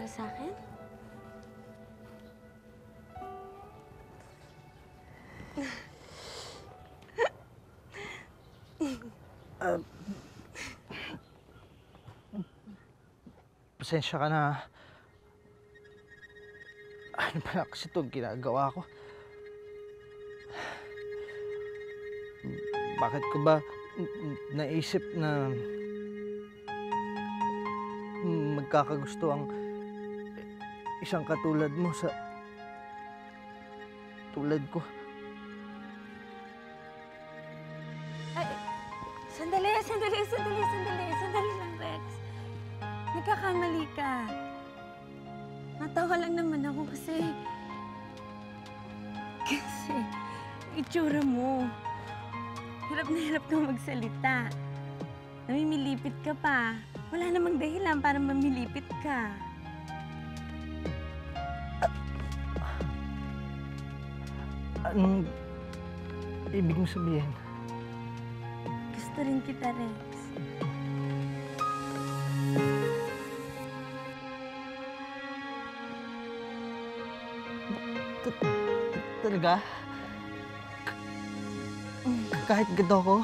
para sa akin? Pasensya ka na. Ano pala kasi itong ginagawa ko? Bakit ko ba naisip na magkakagusto ang isang katulad mo sa tulad ko? Ay, sandali lang, Rex. Nagkakamali ka. Natawa lang naman ako kasi itsura mo. Hirap na hirap kang magsalita. Namimilipit ka pa. Wala namang dahilan para mamilipit ka. Anong ibig mo sabihin? Gusto rin kita, Rex. Talaga? Kahit ganito ako?